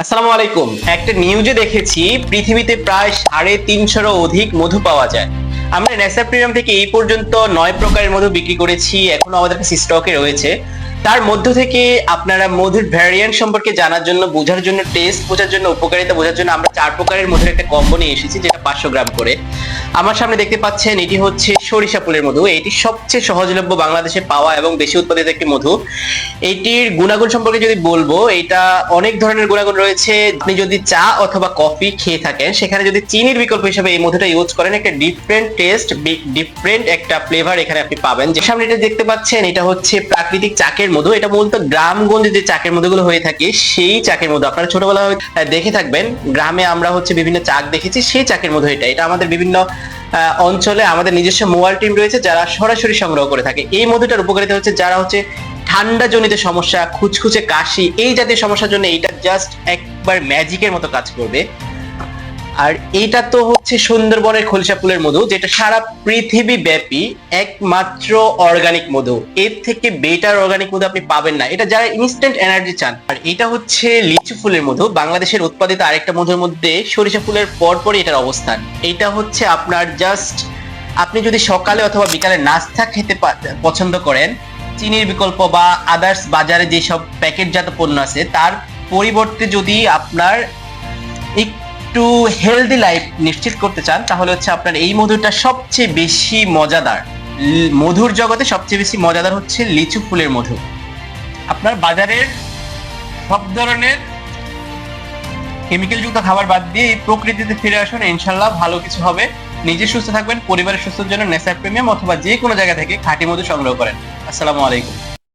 আসসালামু আলাইকুম। একটা নিউজে দেখেছি পৃথিবীতে প্রায় 350-এরও অধিক মধু পাওয়া যায়। আমরা নেসা প্রিমিয়াম থেকে এই পর্যন্ত 9 প্রকারের মধু বিক্রি করেছি, এখনো আমাদের কাছে স্টকে রয়েছে। তার মধ্য থেকে আপনারা মধুর ভ্যারিয়েন্ট সম্পর্কে জানার জন্য, বোঝার জন্য, টেস্ট বোঝার জন্য, উপকারিতা বোঝার জন্য আমরা 4 প্রকারের মধুর একটা কম্বো নিয়ে এসেছি, যেটা 500 গ্রাম করে। আমার সামনে দেখতে পাচ্ছেন এটি হচ্ছে সরিষা ফুলের মধু। এটি সবচেয়ে সহজলভ্য বাংলাদেশে পাওয়া এবং বেশি উৎপাদিত একটি মধু। এটির গুণাগুণ সম্পর্কে যদি বলবো, এটা অনেক ধরনের গুণাগুণ রয়েছে। আপনি যদি চা অথবা কফি খেয়ে থাকেন, সেখানে যদি চিনির বিকল্প হিসেবে এই মধুটা ইউজ করেন, একটা ডিফারেন্ট টেস্ট, ডিফারেন্ট একটা ফ্লেভার এখানে আপনি পাবেন। যে সামনে এটা দেখতে পাচ্ছেন, এটা হচ্ছে প্রাকৃতিক চাকের মধু। এটা মূলত গ্রামগঞ্জে যে চাকের মধুগুলো হয়ে থাকে, সেই চাকের মধু আপনারা ছোটবেলায় দেখে থাকবেন। গ্রামে আমরা হচ্ছে বিভিন্ন চাক দেখেছি, সেই চাকের মধু এটা। এটা আমাদের বিভিন্ন অঞ্চলে আমাদের নিজস্ব মোবাইল টিম রয়েছে, যারা সরাসরি সংগ্রহ করে থাকে। এই মধুটার উপকারিতা হচ্ছে, যারা হচ্ছে ঠান্ডা জনিত সমস্যা, খুচখুচে কাশি, এই জাতীয় সমস্যার জন্য এইটা জাস্ট একবার ম্যাজিকের মতো কাজ করবে। আর এইটা তো হচ্ছে সুন্দরবনের খলিশা ফুলের মধু, যেটা সারা পৃথিবী ব্যাপী একমাত্র অর্গানিক মধু। এর থেকে বেটার অর্গানিক মধু আপনি পাবেন না। এটা যারা ইনস্ট্যান্ট এনার্জি চান। আর এটা হচ্ছে লিচু ফুলের মধু, বাংলাদেশের উৎপাদিত আরেকটা মধুর মধ্যে সরিষা ফুলের পরপরই এটার অবস্থান। এটা হচ্ছে আপনার জাস্ট, আপনি যদি সকালে অথবা বিকালে নাস্তা খেতে পছন্দ করেন, চিনির বিকল্প বা আদার্স বাজারে যেসব প্যাকেটজাত পণ্য আছে, তার পরিবর্তে যদি আপনার একটু হেলদি লাইফ নিশ্চিত করতে চান, তাহলে হচ্ছে আপনার এই মধুটা সবচেয়ে বেশি মজাদার। মধুর জগতে সবচেয়ে বেশি মজাদার হচ্ছে লিচু ফুলের মধু। আপনার বাজারের সব ধরনের কেমিক্যাল যুক্ত খাবার বাদ দিয়ে এই প্রকৃতিতে ফিরে আসুন, ইনশাল্লাহ ভালো কিছু হবে। নিজে সুস্থ থাকবেন, পরিবারের সুস্থতার জন্য নেসা প্রিমিয়াম অথবা যে কোনো জায়গা থেকে খাঁটি মধু সংগ্রহ করেন। আসসালামু আলাইকুম।